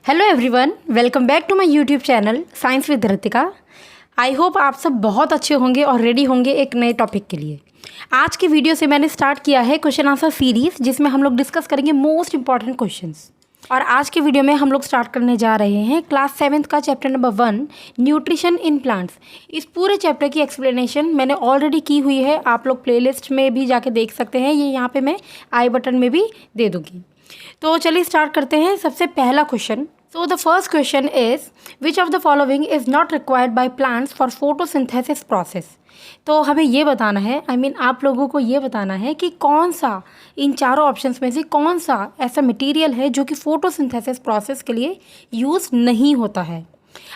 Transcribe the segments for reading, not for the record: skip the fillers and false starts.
Hello everyone, welcome back to my YouTube channel science with Ritika. I hope आप सब बहुत अच्छे होंगे और रेडी होंगे एक नए टॉपिक के लिए। आज की वीडियो से मैंने स्टार्ट किया है क्वेश्चन आंसर सीरीज़, जिसमें हम लोग डिस्कस करेंगे मोस्ट इंपॉर्टेंट क्वेश्चंस। और आज के वीडियो में हम लोग स्टार्ट करने जा रहे हैं क्लास 7th का chapter number 1 nutrition in plants. इस पूरे चैप्टर की एक्सप्लेनेशन मैंने ऑलरेडी की हुई है, आप लोग प्लेलिस्ट में भी जाके देख सकते हैं, ये यहाँ पे मैं आई बटन में भी दे दूँगी। तो चलिए स्टार्ट करते हैं। सबसे पहला question, so the first question is which of the following is not required by plants for photosynthesis process। तो हमें ये बताना है, आप लोगों को ये बताना है कि कौन सा इन चारों ऑप्शंस में से कौन सा ऐसा मटेरियल है जो कि फोटोसिंथेसिस प्रोसेस के लिए यूज़ नहीं होता है।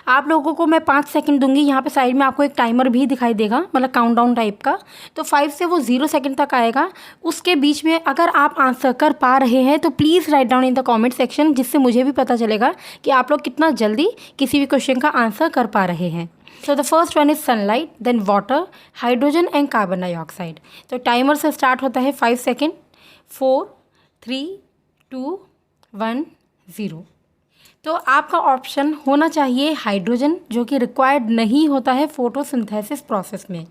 आप लोगों को मैं 5 सेकंड दूंगी, यहाँ पे साइड में आपको एक टाइमर भी दिखाई देगा, मतलब काउंटडाउन टाइप का। तो 5 से वो 0 सेकंड तक आएगा। उसके बीच में अगर आप आंसर कर पा रहे हैं तो please write down in the comment section, जिससे मुझे भी पता चलेगा कि आप लोग कितना जल्दी किसी भी क्वेश्चन का आंसर कर पा रहे हैं। So the first one is sunlight, then water, hydrogen and carbon dioxide. तो टाइमर से स्टार्ट होता है 5 सेकेंड। 4 3 2 1 0। तो आपका ऑप्शन होना चाहिए हाइड्रोजन, जो कि रिक्वायर्ड नहीं होता है फोटोसिंथेसिस प्रोसेस में।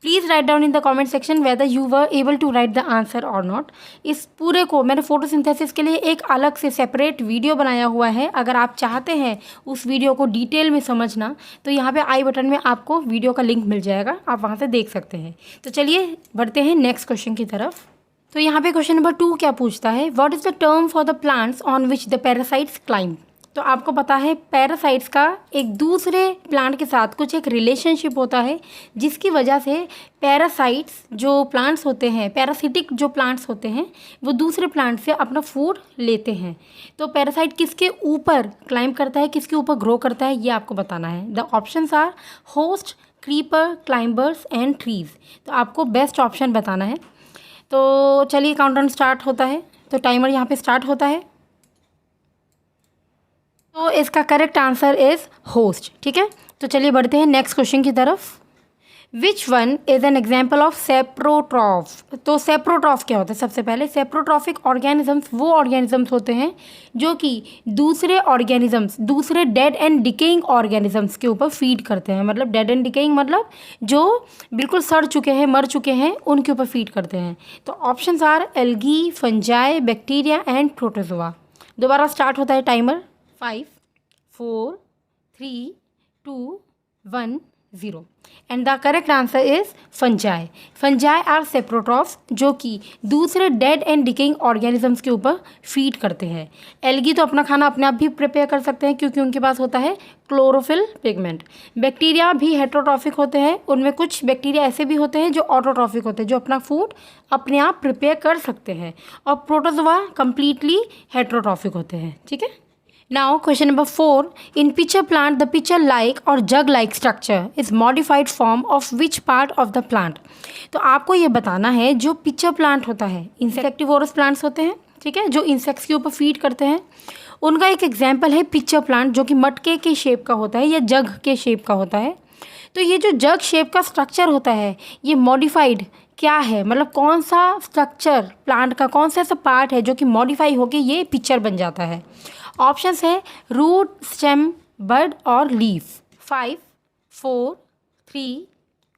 Please write down in the comment section whether you were able to write the answer और नॉट। इस पूरे को मैंने फोटोसिंथेसिस के लिए एक अलग से सेपरेट वीडियो बनाया हुआ है। अगर आप चाहते हैं उस वीडियो को डिटेल में समझना तो यहाँ पे आई बटन में आपको वीडियो का लिंक मिल जाएगा, आप वहाँ से देख सकते हैं। तो चलिए बढ़ते हैं नेक्स्ट क्वेश्चन की तरफ। तो यहाँ पे क्वेश्चन नंबर 2 क्या पूछता है, what is the term for the plants on which the parasites climb. तो आपको पता है पैरासाइट्स का एक दूसरे प्लांट के साथ कुछ एक रिलेशनशिप होता है, जिसकी वजह से पैरासाइट्स जो प्लांट्स होते हैं, पैरासिटिक जो प्लांट्स होते हैं, वो दूसरे प्लांट से अपना फूड लेते हैं। तो पैरासाइट किसके ऊपर क्लाइंब करता है, किसके ऊपर ग्रो करता है, ये आपको बताना है। The options are host, creeper, climbers and trees. तो आपको बेस्ट ऑप्शन बताना है। तो चलिए काउंटडाउन स्टार्ट होता है। तो टाइमर यहाँ पे स्टार्ट होता है। तो इसका करेक्ट आंसर इज होस्ट। ठीक है, तो चलिए बढ़ते हैं नेक्स्ट क्वेश्चन की तरफ। Which one is an example of saprotroph. तो सेप्रोट्रॉफ क्या होता है? सबसे पहले सेप्रोट्रॉफिक ऑर्गेनिजम्स वो ऑर्गेनिजम्स होते हैं जो कि दूसरे ऑर्गेनिजम्स, दूसरे डेड एंड डिकेइंग ऑर्गेनिजम्स के ऊपर फीड करते हैं। मतलब डेड एंड डिकेइंग मतलब जो बिल्कुल सड़ चुके हैं, मर चुके हैं, उनके ऊपर फीड करते हैं। तो options are algae, fungi, bacteria and protozoa. दोबारा स्टार्ट होता है timer. 5 4 3 2 1 0 and the correct answer is fungi. Fungi are saprotrophs जो कि दूसरे डेड एंड डिकेइंग ऑर्गेनिजम्स के ऊपर फीड करते हैं। एल्गी तो अपना खाना अपने आप भी प्रिपेयर कर सकते हैं क्योंकि उनके पास होता है क्लोरोफिल पिगमेंट। बैक्टीरिया भी हेटरोट्रॉफिक होते हैं, उनमें कुछ बैक्टीरिया ऐसे भी होते हैं जो ऑटोट्रॉफिक होते हैं, जो अपना फूड अपने आप प्रिपेयर कर सकते हैं। और प्रोटोजोआ कंप्लीटली हेटरोट्रॉफिक होते हैं। ठीक है, now question number 4, in pitcher plant the pitcher like or jug like structure is modified form of which part of the plant। तो आपको ये बताना है जो पिचर प्लांट होता है, इंसेक्टिवोरस प्लांट्स होते हैं, ठीक है, जो इंसेक्ट्स के ऊपर फीड करते हैं, उनका एक एग्जाम्पल है पिचर प्लांट जो कि मटके के शेप का होता है या जग के शेप का होता है। तो ये जो जग शेप का स्ट्रक्चर होता है ये मॉडिफाइड क्या है, मतलब कौन सा स्ट्रक्चर प्लांट का कौन सा ऐसा पार्ट है जो कि मॉडिफाई होके ये पिक्चर बन जाता है। ऑप्शंस है रूट, स्टेम, बड और लीफ। 5 4 3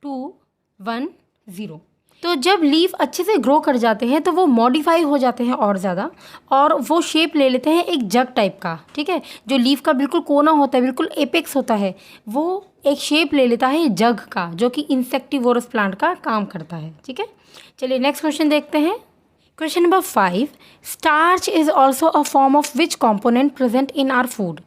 2 1 0। तो जब लीफ अच्छे से ग्रो कर जाते हैं तो वो मॉडिफाई हो जाते हैं और ज़्यादा, और वो शेप ले लेते हैं एक जग टाइप का। ठीक है, जो लीफ का बिल्कुल कोना होता है, बिल्कुल एपेक्स होता है, वो एक शेप ले लेता है जग का, जो कि इंसेक्टिवोरस प्लांट का काम करता है। ठीक है, चलिए नेक्स्ट क्वेश्चन देखते हैं। Question number 5, starch is also a form of which component present in are food.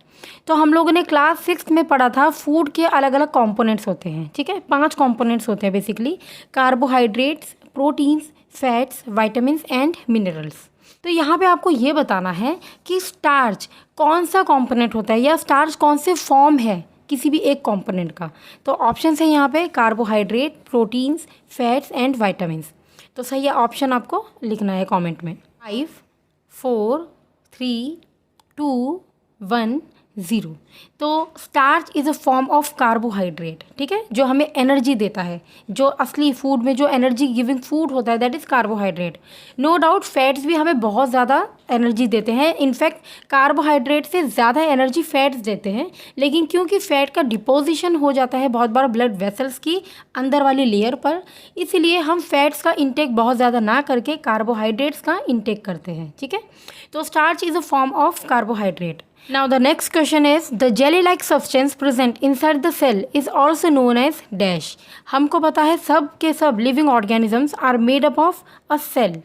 तो हम लोगों ने क्लास 6 में पढ़ा था फूड के अलग अलग कंपोनेंट्स होते हैं। ठीक है, 5 कंपोनेंट्स होते हैं basically, carbohydrates, proteins, fats, vitamins and minerals. तो यहाँ पे आपको ये बताना है कि स्टार्च कौन सा कंपोनेंट होता है या स्टार्च कौन से फॉर्म है किसी भी एक कंपोनेंट का। तो ऑप्शन है यहाँ पे carbohydrate, proteins, fats and vitamins. तो सही ऑप्शन आपको लिखना है कमेंट में। 5 4 3 2 1 ज़ीरो। तो starch is a form of carbohydrate, ठीक है, जो हमें एनर्जी देता है। जो असली फूड में जो एनर्जी गिविंग फूड होता है that is carbohydrate. No doubt fats भी हमें बहुत ज़्यादा एनर्जी देते हैं, इनफैक्ट कार्बोहाइड्रेट से ज़्यादा एनर्जी फैट्स देते हैं, लेकिन क्योंकि फैट का डिपोजिशन हो जाता है बहुत बार ब्लड वेसल्स की अंदर वाली लेयर पर, इसलिए हम फैट्स का इंटेक बहुत ज़्यादा ना करके कार्बोहाइड्रेट्स का इंटेक करते हैं, ठीक है। तो starch is a form of carbohydrate. Now the next question is the jelly-like substance present inside the cell is also known as dash. हमको पता है सब के सब living organisms are made up of a cell.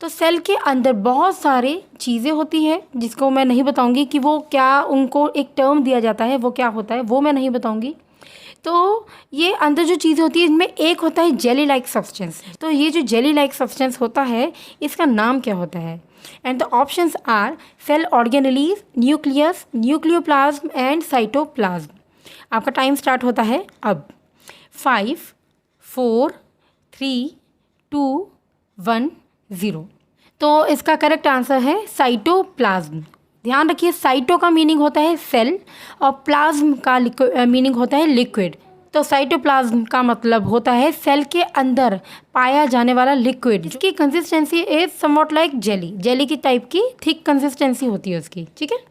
तो cell के अंदर बहुत सारी चीज़ें होती है जिसको मैं नहीं बताऊंगी कि वो क्या, उनको एक टर्म दिया जाता है, वो क्या होता है वो मैं नहीं बताऊंगी। तो ये अंदर जो चीज़ें होती है इनमें एक होता है जेली लाइक सब्सटेंस। तो ये जो जेली लाइक सब्सटेंस होता है इसका नाम क्या होता है? And the options are cell organelles, nucleus, nucleoplasm and cytoplasm. आपका टाइम स्टार्ट होता है अब। 5 4 3 2 1 0। तो इसका करेक्ट आंसर है साइटोप्लाज्म। ध्यान रखिए साइटो का मीनिंग होता है सेल और प्लाज्म का मीनिंग होता है लिक्विड। तो साइटोप्लाज्म का मतलब होता है सेल के अंदर पाया जाने वाला लिक्विड, जिसकी consistency is somewhat like jelly, jelly की टाइप की थिक कंसिस्टेंसी होती है उसकी, ठीक है।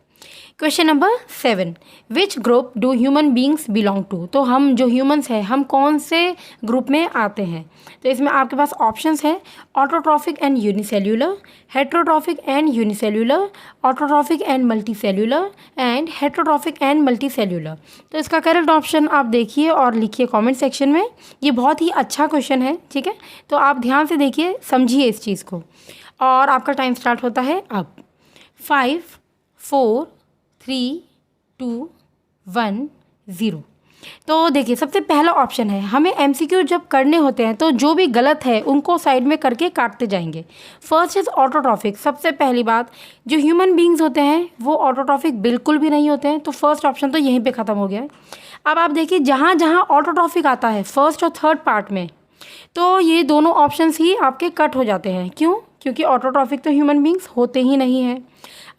Question number 7, which group do human beings belong to. तो हम जो ह्यूमंस हैं हम कौन से ग्रुप में आते हैं? तो इसमें आपके पास ऑप्शंस हैं autotrophic and unicellular, heterotrophic and unicellular, autotrophic and multicellular and heterotrophic and multicellular. तो इसका करेक्ट ऑप्शन आप देखिए और लिखिए कमेंट सेक्शन में। ये बहुत ही अच्छा क्वेश्चन है, ठीक है, तो आप ध्यान से देखिए, समझिए इस चीज़ को। और आपका टाइम स्टार्ट होता है अब। 5 4 3 2 1 0। तो देखिए सबसे पहला ऑप्शन है, हमें एमसीक्यू जब करने होते हैं तो जो भी गलत है उनको साइड में करके काटते जाएंगे। First is autotrophic. सबसे पहली बात, जो ह्यूमन बींग्स होते हैं वो ऑटोट्रॉफिक बिल्कुल भी नहीं होते हैं, तो फर्स्ट ऑप्शन तो यहीं पे ख़त्म हो गया है। अब आप देखिए जहाँ जहाँ ऑटोट्रॉफिक आता है फर्स्ट और थर्ड पार्ट में, तो ये दोनों ऑप्शंस ही आपके कट हो जाते हैं। क्यों? क्योंकि ऑटोट्रॉफिक तो ह्यूमन बींग्स होते ही नहीं हैं।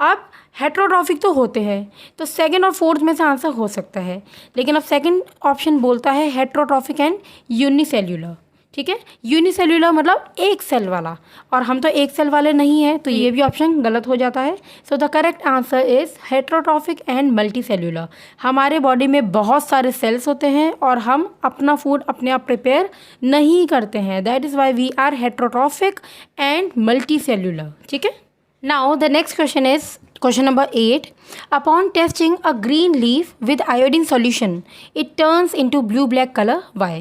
अब हेट्रोट्रॉफिक तो होते हैं, तो सेकंड और फोर्थ में से आंसर हो सकता है, लेकिन अब सेकंड ऑप्शन बोलता है हेट्रोट्रॉफिक एंड यूनिसेल्यूलर, ठीक है। यूनिसेल्यूलर मतलब एक सेल वाला, और हम तो एक सेल वाले नहीं हैं, तो ये भी ऑप्शन गलत हो जाता है। So the correct answer is heterotrophic and multicellular. हमारे बॉडी में बहुत सारे सेल्स होते हैं और हम अपना फूड अपने आप प्रिपेयर नहीं करते हैं, that is why we are heterotrophic and multicellular, ठीक है। Now the next question is question number 8. Upon testing a green leaf with iodine solution, it turns into blue black color. Why?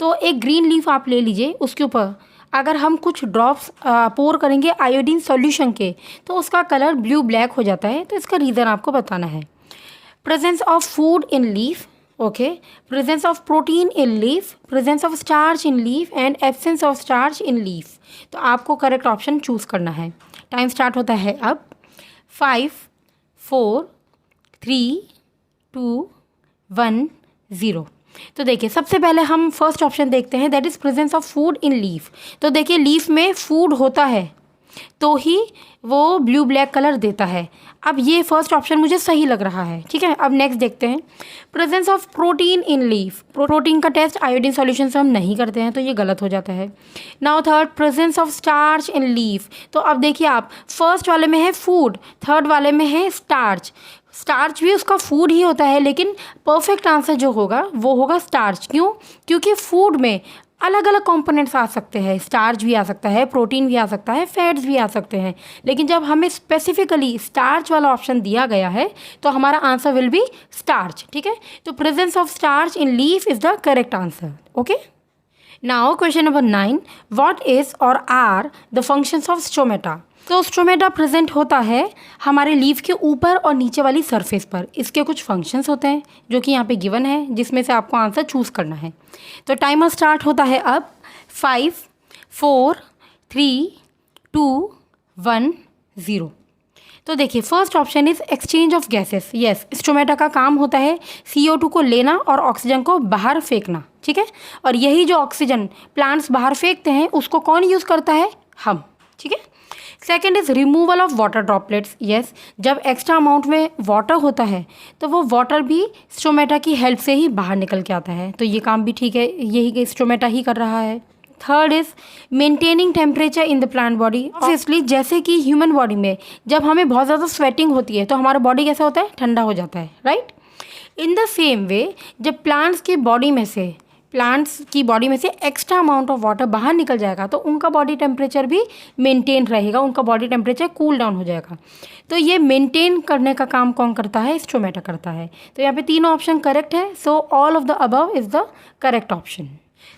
तो एक green leaf आप ले लीजिए, उसके ऊपर अगर हम कुछ ड्रॉप्स पोर करेंगे आयोडीन सॉल्यूशन के तो उसका कलर ब्लू ब्लैक हो जाता है। तो इसका रीज़न आपको बताना है। Presence of food in leaf, okay, presence of protein in leaf, presence of starch in leaf and absence of starch in leaf. तो आपको करेक्ट ऑप्शन चूज़ करना है। टाइम स्टार्ट होता है अब। 5 4 3 2 1 0। तो देखिए सबसे पहले हम फर्स्ट ऑप्शन देखते हैं, that is presence of food in leaf. तो देखिए लीफ में फूड होता है तो ही वो ब्लू ब्लैक कलर देता है। अब ये फर्स्ट ऑप्शन मुझे सही लग रहा है, ठीक है। अब नेक्स्ट देखते हैं, presence of protein in leaf. Protein का टेस्ट आयोडीन सॉल्यूशन से हम नहीं करते हैं, तो ये गलत हो जाता है। Now third, presence of starch in leaf. तो अब देखिए आप, फर्स्ट वाले में है फूड, थर्ड वाले में है स्टार्च। स्टार्च भी उसका फूड ही होता है, लेकिन परफेक्ट आंसर जो होगा वो होगा स्टार्च। क्यों? क्योंकि फूड में अलग अलग कंपोनेंट्स आ सकते हैं, स्टार्च भी आ सकता है, प्रोटीन भी आ सकता है, फैट्स भी आ सकते हैं, लेकिन जब हमें स्पेसिफिकली स्टार्च वाला ऑप्शन दिया गया है तो हमारा आंसर विल बी स्टार्च, ठीक है। तो presence of starch in leaf is the correct answer, okay. Now question number 9, what is or are the functions of stomata. तो स्टोमेटा प्रेजेंट होता है हमारे लीफ के ऊपर और नीचे वाली सरफेस पर। इसके कुछ फंक्शंस होते हैं जो कि यहाँ पे गिवन है, जिसमें से आपको आंसर चूज़ करना है। तो टाइमर स्टार्ट होता है अब। 5 4 3 2 1 0। तो देखिए first option is exchange of gases. Yes, stomata का काम होता है CO2 को लेना और ऑक्सीजन को बाहर फेंकना, ठीक है। और यही जो ऑक्सीजन प्लांट्स बाहर फेंकते हैं उसको कौन यूज़ करता है? हम, ठीक है। Second is removal of water droplets. Yes, जब एक्स्ट्रा अमाउंट में वाटर होता है तो वो वाटर भी स्टोमेटा की हेल्प से ही बाहर निकल के आता है, तो ये काम भी ठीक है, यही स्टोमेटा ही कर रहा है। Third is maintaining temperature in the plant body. Obviously जैसे कि ह्यूमन बॉडी में जब हमें बहुत ज़्यादा स्वेटिंग होती है तो हमारा बॉडी कैसा होता है, ठंडा हो जाता है, right. In the same way जब प्लांट्स की बॉडी में से एक्स्ट्रा अमाउंट ऑफ वाटर बाहर निकल जाएगा तो उनका बॉडी टेम्परेचर भी मेंटेन रहेगा, उनका बॉडी टेम्परेचर कूल डाउन हो जाएगा। तो ये मेंटेन करने का काम कौन करता है, स्टोमेटा करता है। तो यहाँ पे तीनों ऑप्शन करेक्ट है, so all of the above is the correct option.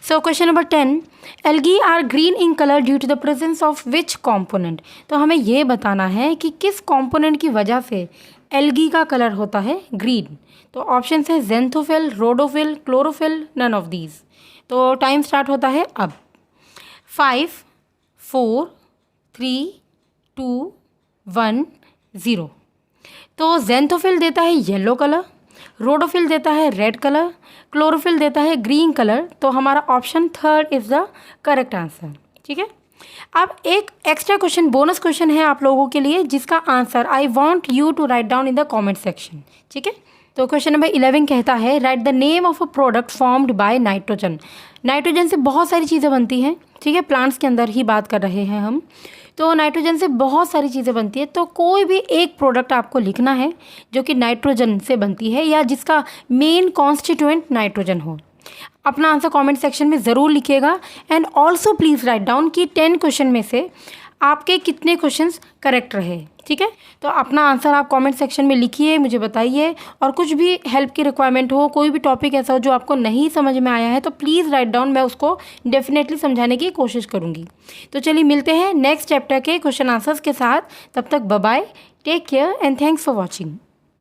So question number 10, algae are green in colour due to the presence of which component. तो हमें ये बताना है कि किस कॉम्पोनेंट की वजह से एल्गी का कलर होता है ग्रीन। तो ऑप्शन है ज़ेंथोफिल, रोडोफिल, क्लोरोफिल, नन ऑफ दीज। तो टाइम स्टार्ट होता है अब। 5 4 3 2 1 0। तो ज़ेंथोफिल देता है येलो कलर, रोडोफिल देता है रेड कलर, क्लोरोफिल देता है ग्रीन कलर। तो हमारा option third is the correct answer, ठीक है। अब एक एक्स्ट्रा क्वेश्चन, बोनस क्वेश्चन है आप लोगों के लिए, जिसका answer I want you to write down in the comment section, ठीक है। तो क्वेश्चन नंबर 11 कहता है write the name of a product formed by nitrogen. Nitrogen से बहुत सारी चीज़ें बनती हैं, ठीक है, प्लांट्स के अंदर ही बात कर रहे हैं हम। तो नाइट्रोजन से बहुत सारी चीज़ें बनती है, तो कोई भी एक प्रोडक्ट आपको लिखना है जो कि नाइट्रोजन से बनती है या जिसका मेन कॉन्स्टिट्यूएंट नाइट्रोजन हो। अपना आंसर कमेंट सेक्शन में ज़रूर लिखिएगा and also please write down कि 10 क्वेश्चन में से आपके कितने क्वेश्चंस करेक्ट रहे, ठीक है। तो अपना आंसर आप कमेंट सेक्शन में लिखिए, मुझे बताइए। और कुछ भी हेल्प की रिक्वायरमेंट हो, कोई भी टॉपिक ऐसा हो जो आपको नहीं समझ में आया है, तो प्लीज़ राइट डाउन, मैं उसको डेफिनेटली समझाने की कोशिश करूँगी। तो चलिए मिलते हैं नेक्स्ट चैप्टर के क्वेश्चन आंसर्स के साथ। तब तक bye bye, take care and thanks for watching.